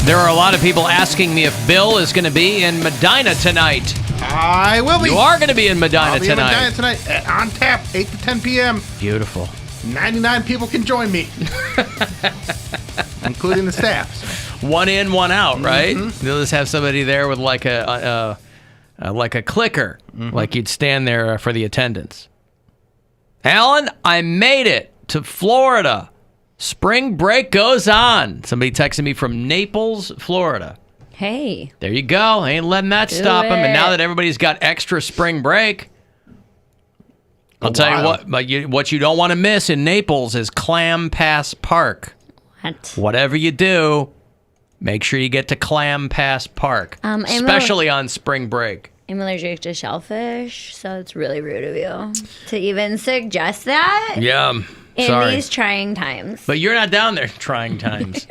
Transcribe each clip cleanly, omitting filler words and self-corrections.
There are a lot of people asking me if Bill is going to be in Medina tonight. I will be. You are going to be in Medina tonight. I'll be in Medina tonight on tap, 8 to 10 p.m. Beautiful. 99 people can join me, including the staff. So. One in, one out, right? Mm-hmm. They'll just have somebody there with like a clicker, like you'd stand there for the attendance. Alan, I made it to Florida. Spring break goes on. Somebody texted me from Naples, Florida. Hey. There you go. Ain't letting that stop him. And now that everybody's got extra spring break, I'll tell you what you don't want to miss in Naples is Clam Pass Park. What? Whatever you do, make sure you get to Clam Pass Park, especially on spring break. I'm allergic to shellfish, so it's really rude of you to even suggest that. Yeah. In these trying times. But you're not down there trying times.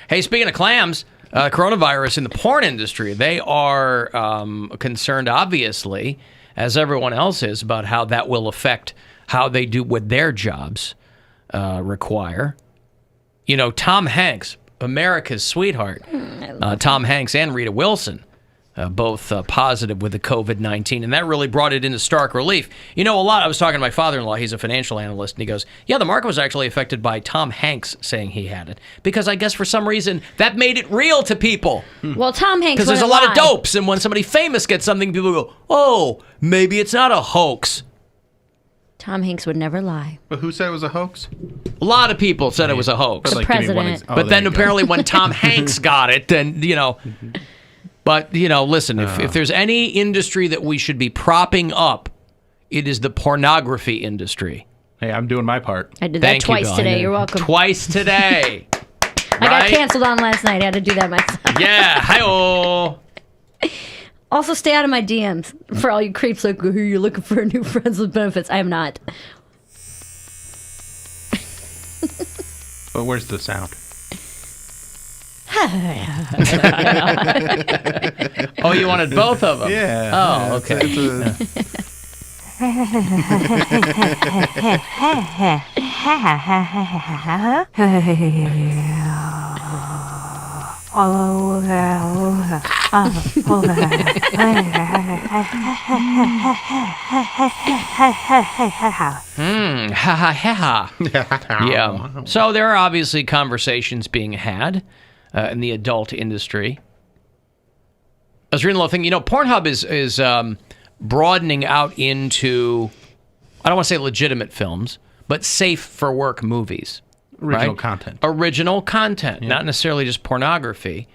Hey, speaking of clams, coronavirus in the porn industry, they are concerned, obviously, as everyone else is, about how that will affect how they do what their jobs require. You know, Tom Hanks, America's sweetheart, Tom Hanks and Rita Wilson, both positive with the COVID-19, and that really brought it into stark relief. You know, I was talking to my father-in-law, he's a financial analyst, and he goes, yeah, the market was actually affected by Tom Hanks saying he had it, because I guess for some reason that made it real to people. Well, Tom Hanks because there's a lot of dopes, and when somebody famous gets something, people go, oh, maybe it's not a hoax. Tom Hanks would never lie. But who said it was a hoax? A lot of people said it was a hoax. The president. But then apparently when Tom Hanks got it, then, you know... But, you know, listen, if there's any industry that we should be propping up, it is the pornography industry. Hey, I'm doing my part. I did that twice today. You're welcome. Twice today. I got canceled on last night. I had to do that myself. Yeah. Hi-oh. Also, stay out of my DMs. For all you creeps like, who you're looking for new friends with benefits. I am not. But where's the sound? Oh, you wanted both of them? Yeah. Oh, okay. Yeah. So there are obviously conversations being had in the adult industry. I was reading a little thing. You know, Pornhub is broadening out into, I don't want to say legitimate films, but safe for work movies. Original content. Original content, not necessarily just pornography.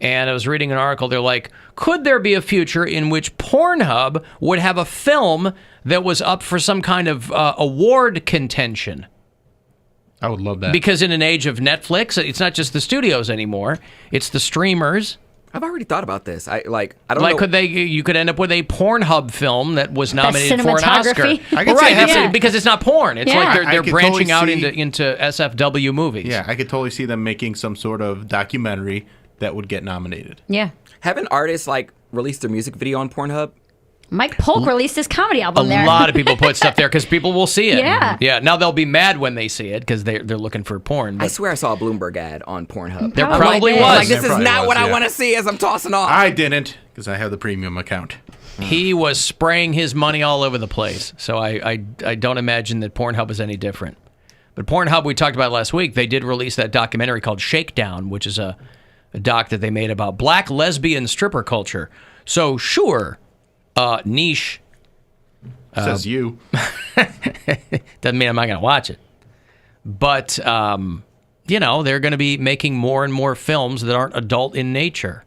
And I was reading an article, they're like, could there be a future in which Pornhub would have a film that was up for some kind of award contention? I would love that. Because in an age of Netflix, it's not just the studios anymore; it's the streamers. I've already thought about this. I don't know. You could end up with a Pornhub film that was nominated for an Oscar. Because it's not porn. It's like they're branching out into SFW movies. Yeah, I could totally see them making some sort of documentary that would get nominated. Yeah. Haven't artists released their music video on Pornhub? Mike Polk released his comedy album there. A lot of people put stuff there because people will see it. Yeah. Yeah. Now they'll be mad when they see it because they're looking for porn. I swear I saw a Bloomberg ad on Pornhub. There probably was. This is not what I want to see as I'm tossing off. I didn't because I have the premium account. He was spraying his money all over the place. So I don't imagine that Pornhub is any different. But Pornhub, we talked about last week, they did release that documentary called Shakedown, which is a doc that they made about black lesbian stripper culture. So sure, niche. Says you. Doesn't mean I'm not going to watch it. But, you know, they're going to be making more and more films that aren't adult in nature.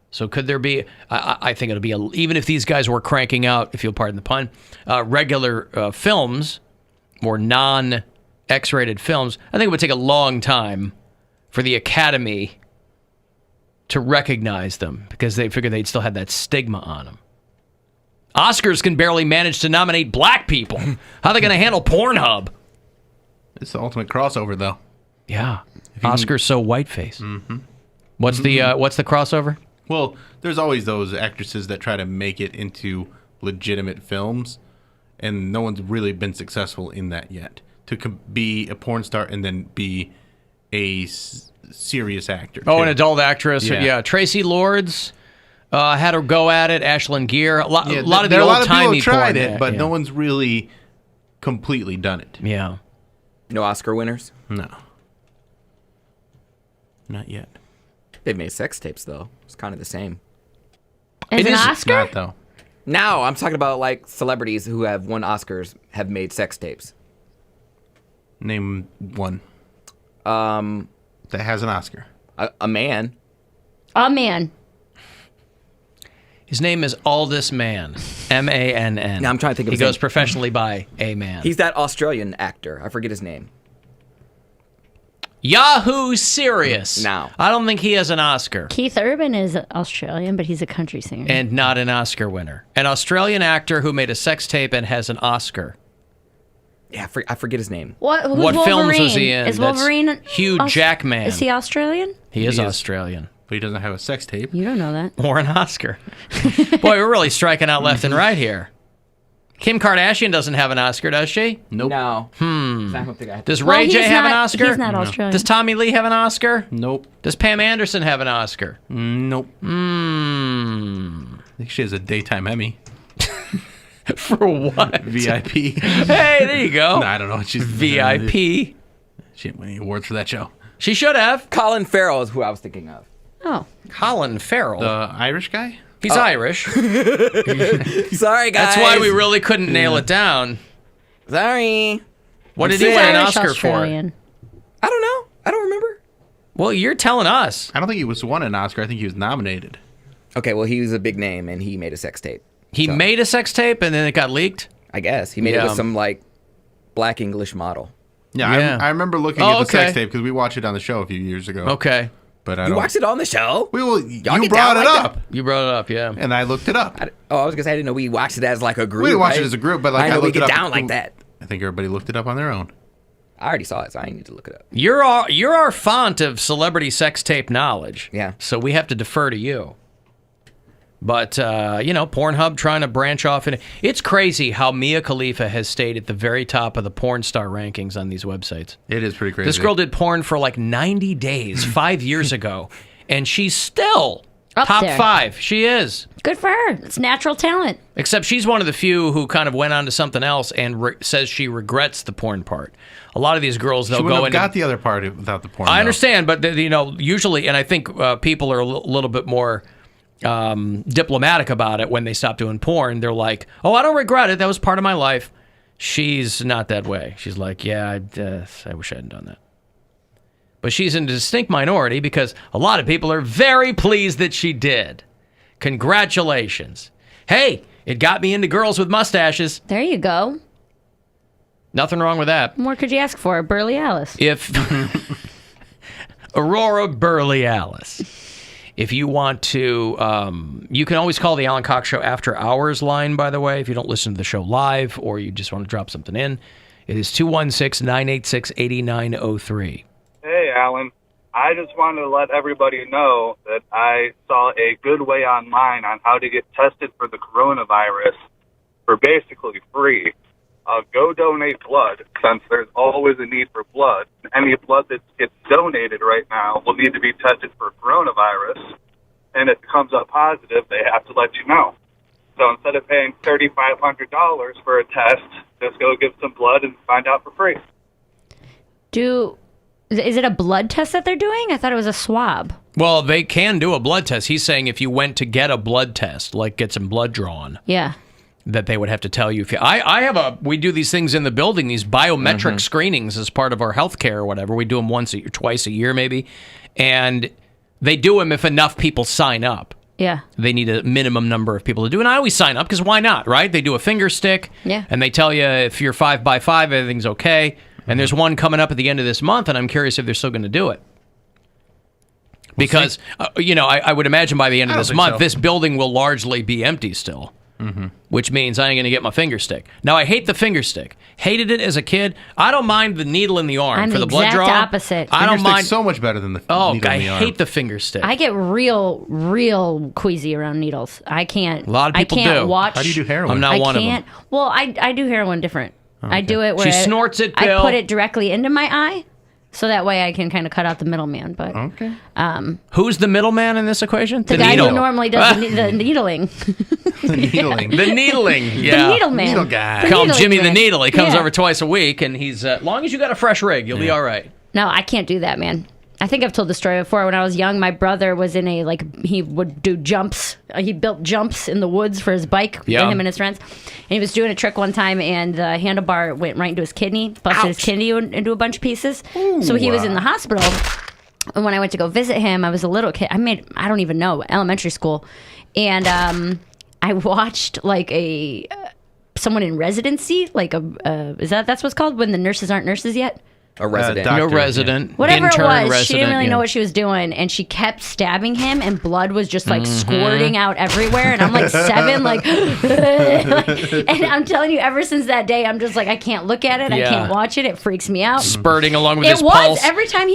So could there be, I think it'll be, even if these guys were cranking out, if you'll pardon the pun, regular films or non-X-rated films, I think it would take a long time for the Academy to recognize them because they figured they'd still have that stigma on them. Oscars can barely manage to nominate black people. How are they going to handle Pornhub? It's the ultimate crossover, though. Yeah. Oscar's so whiteface. Mm-hmm. What's the crossover? Well, there's always those actresses that try to make it into legitimate films, and no one's really been successful in that yet. To be a porn star and then be serious actor. Oh, too. an adult actress. Yeah. Yeah. Tracy Lords had a go at it. Ashlyn Gear. A lot of the there are a lot of people old-timey who tried porn. it, but no one's really completely done it. Yeah. No Oscar winners. No. Not yet. They've made sex tapes though. It's kind of the same. As It an is Oscar? Not though. Now I'm talking about like celebrities who have won Oscars have made sex tapes. Name one That that has an Oscar. a man. Oh, man. His name is Aldous Mann. M-A-N-N. Now I'm trying to think of He his goes name. professionally by A Man. He's that Australian actor. I forget his name. Yahoo Serious. Now. I don't think he has an Oscar. Keith Urban is Australian, but he's a country singer. And not an Oscar winner. An Australian actor who made a sex tape and has an Oscar. Yeah, I forget his name. Who's What films was Wolverine? he in? Is That's Wolverine Hugh Jackman. Is he Australian? He is He is. Australian. But he doesn't have a sex tape. You don't know that. Or an Oscar. Boy, we're really striking out left and right here. Kim Kardashian doesn't have an Oscar, does she? Nope. No. I don't think I have. Does Well, Ray J he's have an not- Oscar? He's not Australian. Does Tommy Lee have an Oscar? Nope. Does Pam Anderson have an Oscar? Nope. I think she has a daytime Emmy. For what? VIP. Hey, there you go. No, I don't know. She's VIP. She didn't win any awards for that show. She should have. Colin Farrell is who I was thinking of. Oh. Colin Farrell. The Irish guy? He's Irish. Sorry, guys. That's why we really couldn't nail it down. Sorry. What did He's he win an Irish Oscar Australian. I don't know. I don't remember. for? Well, you're telling us. I don't think he was won an Oscar. I think he was nominated. Okay, well, he was a big name and he made a sex tape. He made a sex tape and then it got leaked? I guess. He made it Yeah. with some, like, black English model. Yeah, Yeah. I remember looking Oh, at the sex okay. tape because we watched it on the show a few years ago. Okay. But I You don't. watched it on the show? You get brought down it like up, You brought it up, yeah. and I looked it up. I was going to say, I didn't know we watched it as, like, a group. We didn't watch it right? as a group, but like I I know we looked get it up. down like that. I think everybody looked it up on their own. I already saw it, so I need to look it up. You're our font of celebrity sex tape knowledge. Yeah. So we have to defer to you. But, Pornhub trying to branch off. And it's crazy how Mia Khalifa has stayed at the very top of the porn star rankings on these websites. It is pretty crazy. This girl did porn for like 90 days, 5 years ago, and she's still Up top there. 5. She is. Good for her. It's natural talent. Except she's one of the few who kind of went on to something else and says she regrets the porn part. A lot of these girls, they'll She wouldn't go have into... got the other part without the porn. I though. understand, but usually, and I think people are a little bit more diplomatic about it when they stop doing porn. They're like, "Oh, I don't regret it. That was part of my life." She's not that way. She's like, "Yeah, I wish I hadn't done that." But she's in a distinct minority because a lot of people are very pleased that she did. Congratulations! Hey, it got me into girls with mustaches. There you go. Nothing wrong with that. What more could you ask for? Burley Alice. If Aurora Burley Alice. If you want to, you can always call the Alan Cox Show after hours line, by the way, if you don't listen to the show live or you just want to drop something in. It is 216-986-8903. Hey, Alan. I just wanted to let everybody know that I saw a good way online on how to get tested for the coronavirus for basically free. Go donate blood, since there's always a need for blood. Any blood that gets donated right now will need to be tested for coronavirus, and if it comes up positive, they have to let you know. So instead of paying $3,500 for a test, just go give some blood and find out for free. Is it a blood test that they're doing? I thought it was a swab. Well, they can do a blood test. He's saying if you went to get a blood test, like get some blood drawn, Yeah. that they would have to tell you. If you, we do these things in the building, these biometric screenings as part of our healthcare or whatever. We do them twice a year maybe, and they do them if enough people sign up. Yeah. They need a minimum number of people to do, and I always sign up because why not, right? They do a finger stick, Yeah. and they tell you if you're 5x5, everything's okay. And there's one coming up at the end of this month, and I'm curious if they're still going to do it. Because, I would imagine by the end of I don't this think month, so. this building will largely be empty still. Which means I ain't going to get my finger stick. Now, I hate the finger stick. Hated it as a kid. I don't mind the needle in the arm I'm for the the blood exact draw. opposite. I don't Finger stick's mind. so much better than the Oh, needle I in the arm. hate the finger stick. I get real queasy around needles. I can't. A lot of people I can't do. watch. How do you do heroin? I'm not I one can't. of them. Well, I do heroin different. I do it where She snorts it, I Bill. put it directly into my eye, So that way I can kind of cut out the middleman. But Okay. Who's the middleman in this equation? the guy who normally does the needling. The needling. The needling. Yeah. The needle man. Needle guy. The Call him needling Jimmy the man. Needle. He comes Yeah. over twice a week, and he's as long as you got a fresh rig, you'll be all right. No, I can't do that, man. I think I've told the story before. When I was young, my brother was in he would do jumps. He built jumps in the woods for his bike, Yeah. him and his friends. And he was doing a trick one time, and the handlebar went right into his kidney, busted his kidney into a bunch of pieces. So he was in the hospital. And when I went to go visit him, I was a little kid. I don't even know, elementary school. And I watched like someone in residency, that's what's called when the nurses aren't nurses yet? A resident. Doctor, Your resident, Whatever intern, it was, resident, she didn't really yeah. know what she was doing, and she kept stabbing him, and blood was just like squirting out everywhere. And I'm like 7, and I'm telling you, ever since that day, I'm just like, I can't look at it, I Yeah. can't watch it, it freaks me out. spurting along with It his was pulse. every time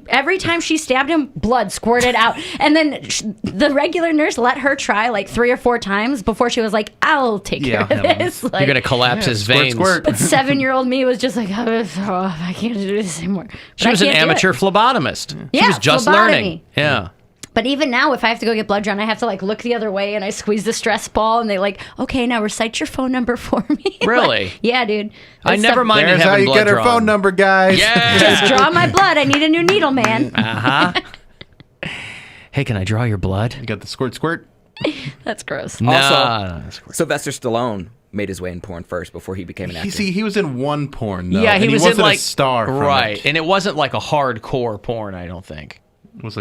every time she stabbed him, blood squirted out, and then the regular nurse let her try like 3 or 4 times before she was like, "I'll take care of this." Like, You're gonna collapse his Squirt, veins. squirt. but 7-year-old me was just like, "I'm gonna throw up. I can't do this anymore." She But was I an can't do amateur it. phlebotomist. She Yeah, was just phlebotomy. learning. Yeah. But even now, if I have to go get blood drawn, I have to like look the other way, and I squeeze the stress ball, and they like, okay, now recite your phone number for me. Really? Yeah, dude. I That's never the- minded There's having how you blood get her drawn. phone number, guys. Yeah. Just draw my blood. I need a new needle, man. Hey, can I draw your blood? You got the squirt, squirt. That's gross. No. Also- Sylvester Stallone made his way in porn first before he became an actor. He was in one porn though. Yeah, and he was wasn't in like a star, from right, It. and it wasn't like a hardcore porn. I don't think. It was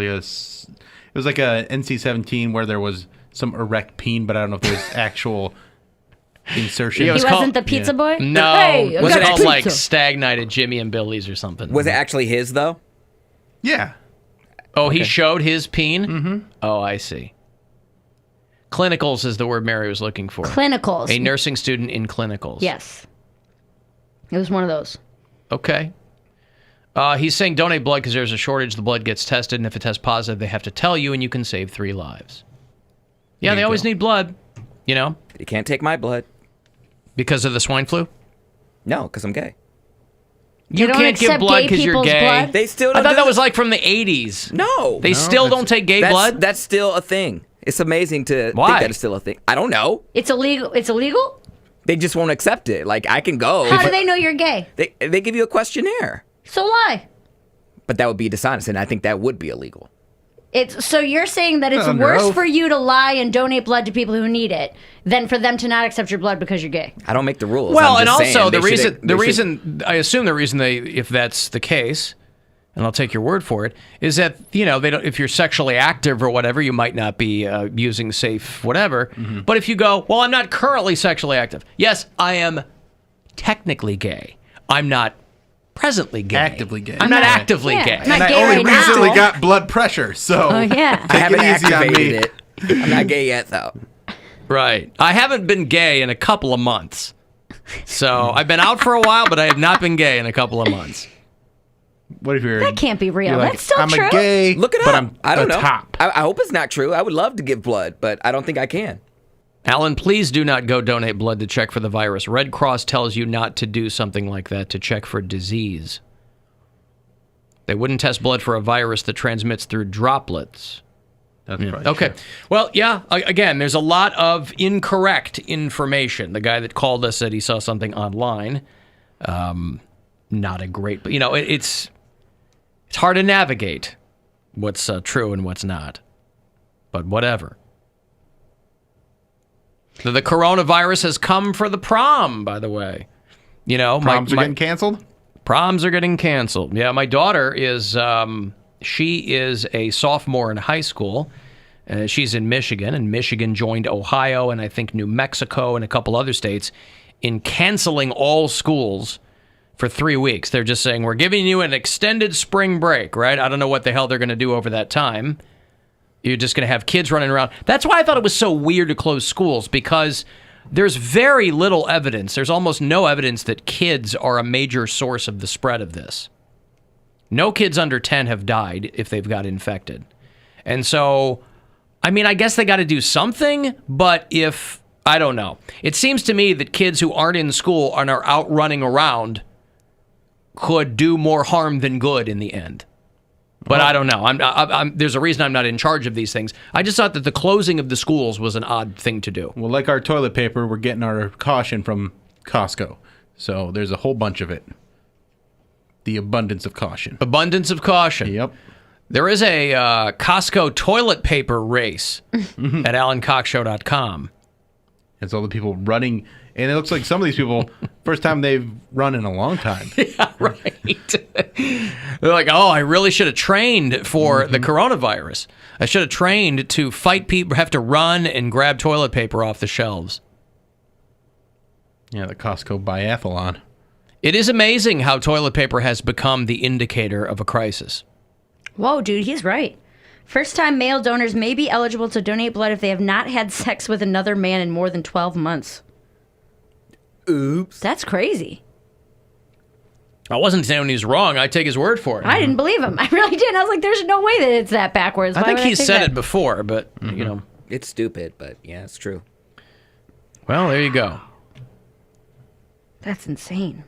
like a NC-17 where there was some erect peen, but I don't know if there's actual insertion. Yeah, it He was wasn't called- the pizza boy? No, Hey, I was got it called pizza. like Stag Night at Jimmy and Billy's or something? Was it actually his though? Yeah. Oh, he showed his peen. Mm-hmm. Oh, I see. Clinicals is the word Mary was looking for. Clinicals. A nursing student in clinicals. Yes. It was one of those. Okay. He's saying donate blood because there's a shortage. The blood gets tested, and if it tests positive, they have to tell you, and you can save 3 lives. Yeah, There they you always go. need blood, You can't take my blood. because of the swine flu. No, because I'm gay. You don't can't give accept blood gay because you're people's gay. blood? They still I don't thought do that was that. like from the 80s. No. They still don't take gay blood? That's still a thing. It's amazing to Why? think that it's still a thing. I don't know. It's illegal. It's illegal? They just won't accept it. Like I can go. How do they know you're gay? They give you a questionnaire. So lie. But that would be dishonest, and I think that would be illegal. So you're saying that it's Under worse oath. for you to lie and donate blood to people who need it than for them to not accept your blood because you're gay. I don't make the rules. Well, I'm and just also saying the they should- reason I assume the reason they, if that's the case, and I'll take your word for it, is that they don't. If you're sexually active or whatever, you might not be using safe whatever. Mm-hmm. But if you go, well, I'm not currently sexually active. Yes, I am technically gay. I'm not presently gay. Actively gay. I'm not Yeah. actively Yeah, gay. I'm not And I gay only right recently now. got blood pressure, so Oh, yeah. I take haven't it easy on me. activated it. I'm not gay yet, though. Right. I haven't been gay in a couple of months. So I've been out for a while, but I have not been gay in a couple of months. What if you're? That can't be real. You're like, That's still I'm true. a gay. Look it up. But I'm I don't a know. top. I hope it's not true. I would love to give blood, but I don't think I can. Alan, please do not go donate blood to check for the virus. Red Cross tells you not to do something like that to check for disease. They wouldn't test blood for a virus that transmits through droplets. That's probably Okay. true. Well, yeah, again, there's a lot of incorrect information. The guy that called us said he saw something online. Not a great, but it's hard to navigate what's true and what's not. But whatever. The coronavirus has come for the prom, by the way. Proms are getting canceled. Proms are getting canceled. Yeah, my daughter is, she is a sophomore in high school. She's in Michigan, and Michigan joined Ohio and I think New Mexico and a couple other states in canceling all schools for 3 weeks. They're just saying, we're giving you an extended spring break, right? I don't know what the hell they're going to do over that time. You're just going to have kids running around. That's why I thought it was so weird to close schools, because there's very little evidence. There's almost no evidence that kids are a major source of the spread of this. No kids under 10 have died if they've got infected. And so, I mean, I guess they got to do something, but I don't know. It seems to me that kids who aren't in school and are out running around could do more harm than good in the end. But I don't know. There's a reason I'm not in charge of these things. I just thought that the closing of the schools was an odd thing to do. Well, like our toilet paper, we're getting our caution from Costco. So there's a whole bunch of it. The abundance of caution. Abundance of caution. Yep. There is a Costco toilet paper race at AlanCoxShow.com. It's all the people running. And it looks like some of these people, first time they've run in a long time. Yeah, right. They're like, oh, I really should have trained for the coronavirus. I should have trained to fight people, have to run and grab toilet paper off the shelves. Yeah, the Costco biathlon. It is amazing how toilet paper has become the indicator of a crisis. Whoa, dude, he's right. First-time male donors may be eligible to donate blood if they have not had sex with another man in more than 12 months. Oops. That's crazy. I wasn't saying he was wrong. I take his word for it. I didn't believe him. I really didn't. I was like, there's no way that it's that backwards. I Why think would he's think said that? it before, but, you know. It's stupid, but yeah, it's true. Well, there you go. That's insane.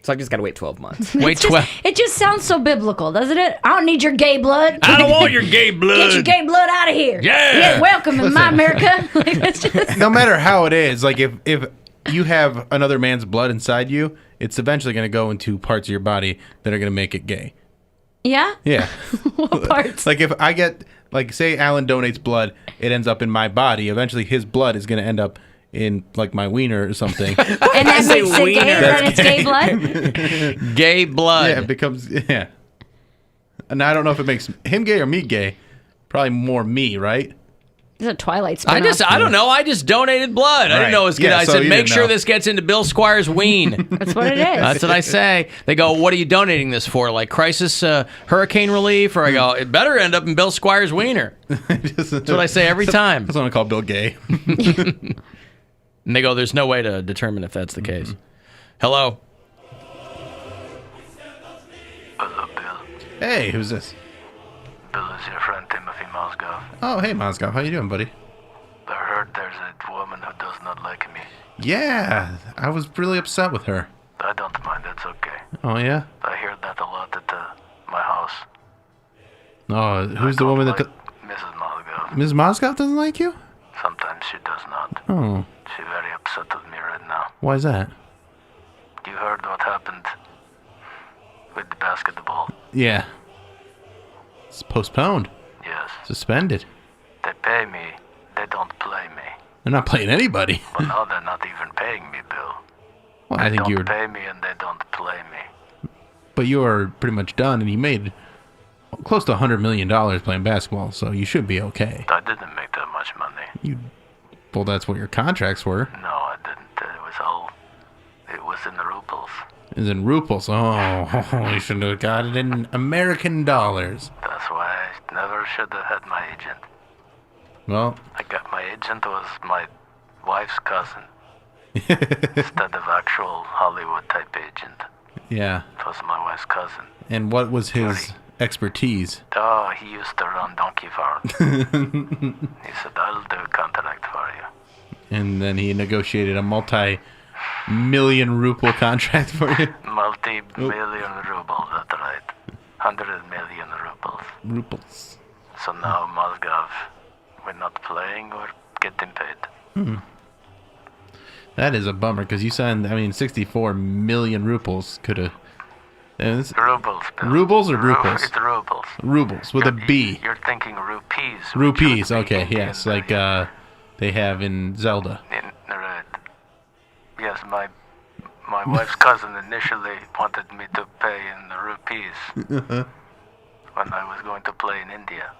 So I just gotta wait 12 months. Wait 12. It just sounds so biblical, doesn't it? I don't need your gay blood. I don't want your gay blood. Get your gay blood out of here. Yeah. Welcome in my America. Like, it's just... No matter how it is, like if you have another man's blood inside you, it's eventually going to go into parts of your body that are going to make it gay. Yeah? Yeah. What parts? Like if I get, like say Alan donates blood, it ends up in my body. Eventually his blood is going to end up in like my wiener or something. And that say makes it wiener. gay, then it's gay blood? Gay blood. Yeah, it becomes, yeah. And I don't know if it makes him gay or me gay. Probably more me, right? It's a Twilight spin-off. I don't know. I just donated blood. I didn't Right. know it was good. Yeah, I so said, you make didn't sure know. this gets into Bill Squire's ween. That's what it is. That's what I say. They go, what are you donating this for? Like crisis hurricane relief? Or I go, it better end up in Bill Squire's wiener. That's what I say every time. That's what I call Bill gay. And they go, there's no way to determine if that's the case. Hello? What's up, Bill? Hey, who's this? Bill is your friend Timothy Mozgov. Oh, hey, Moscow. How you doing, buddy? I heard there's a woman who does not like me. Yeah, I was really upset with her. I don't mind, that's okay. Oh, yeah? I hear that a lot at my house. Oh, who's I the don't woman like that... Mrs. Mozgov. Ms. Moscow doesn't like you? Sometimes she does not. Oh, She's very upset with me right now. why is that? You heard what happened with the basketball? Yeah. It's postponed. Yes. Suspended. They pay me, they don't play me. They're not playing anybody. But now they're not even paying me, Bill. Well, I They think don't you were... pay me and they don't play me. But you are pretty much done, and you made close to $100 million playing basketball, so you should be okay. I didn't make that much money. Well, that's what your contracts were. No, I didn't. It was in rubles. Is in ruples. Oh, you should have got it in American dollars. That's why I never should have had my agent. Well, I got my agent was my wife's cousin instead of actual Hollywood type agent. yeah. It was my wife's cousin. And what was his expertise? Oh, he used to run donkey farm. He said, "I'll do a contract for you." And then he negotiated a multi-million ruble contract for you. Multi-million rubles, that's right. 100 million rubles. Ruples. So now Mozgov, we're not playing, we're getting paid. That is a bummer, because you signed, 64 million ruples could have... Rubles, Bill. Rubles or ruples? It's rubles. Rubles, with a B. You're thinking rupees. which Rupees, would be okay, Indian yes, like they have in Zelda. Right. Yes, my wife's cousin initially wanted me to pay in the rupees when I was going to play in India.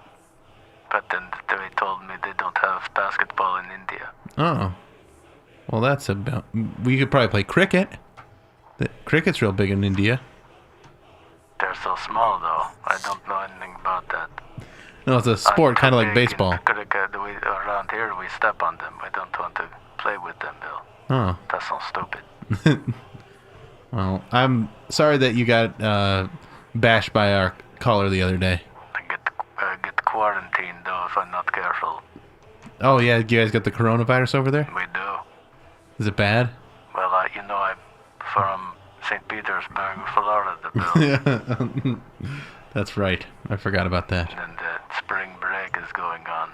But then they told me they don't have basketball in India. Oh. Well, that's about... We could probably play cricket. Cricket's real big in India. They're so small, though. I don't know anything about that. No, it's a sport, kind of like Big in baseball. cricket, around here, we step on them. I don't want to play with them, Bill. Oh. That sounds stupid. Well, I'm sorry that you got bashed by our caller the other day. I get quarantined, though, if I'm not careful. Oh, yeah, you guys got the coronavirus over there? We do. Is it bad? Well, from St. Petersburg, Florida, Bill. That's right. I forgot about that. And spring break is going on,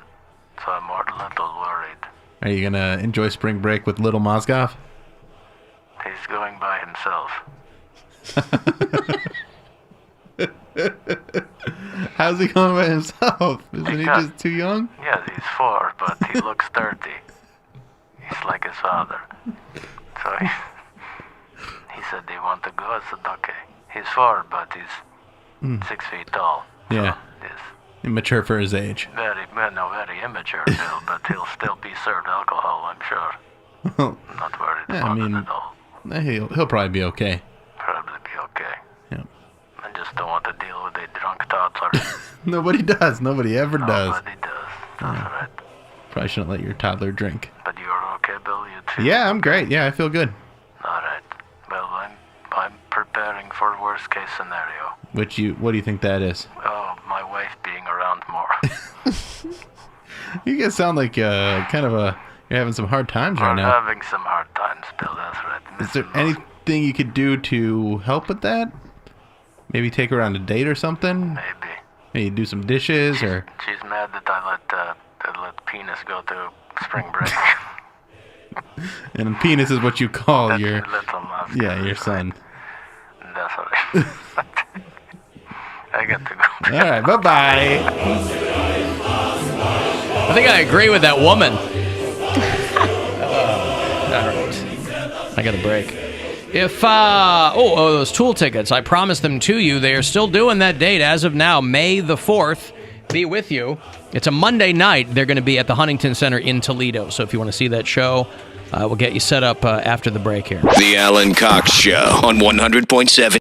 so I'm a little worried. Are you going to enjoy spring break with little Mozgov? He's going by himself. How's he going by himself? Isn't he just too young? Yes, he's 4, but he looks 30. He's like his father. So he said they want to go. I said, okay. He's 4, but he's 6 feet tall. Yeah. So he's Immature for his age. very immature, Bill, but he'll still be served alcohol, I'm sure. I'm not worried about it at all. He'll probably be okay. Probably be okay. Yeah. I just don't want to deal with a drunk toddler. Nobody does. Nobody ever does. Nobody does. That's right. Probably shouldn't let your toddler drink. But you're okay, Bill? You too? Yeah, I'm great. Yeah, I feel good. All right. Well, I'm preparing for worst case scenario. What do you think that is? Oh, my wife being around more. You guys sound like you're having some hard times right We're now. having some hard times, Bill. That's right. Is there anything you could do to help with that? Maybe take her on a date or something? Maybe do some dishes or... She's mad that I let penis go to spring break. And penis is what you call That's your... little mouse. Yeah, your son. That's all right. I got to go. All right, bye-bye. I think I agree with that woman. All right. I got a break. If, those Tool tickets, I promised them to you. They are still doing that date as of now, May the 4th. Be with you. It's a Monday night. They're going to be at the Huntington Center in Toledo. So if you want to see that show, we'll get you set up after the break here. The Alan Cox Show on 100.7.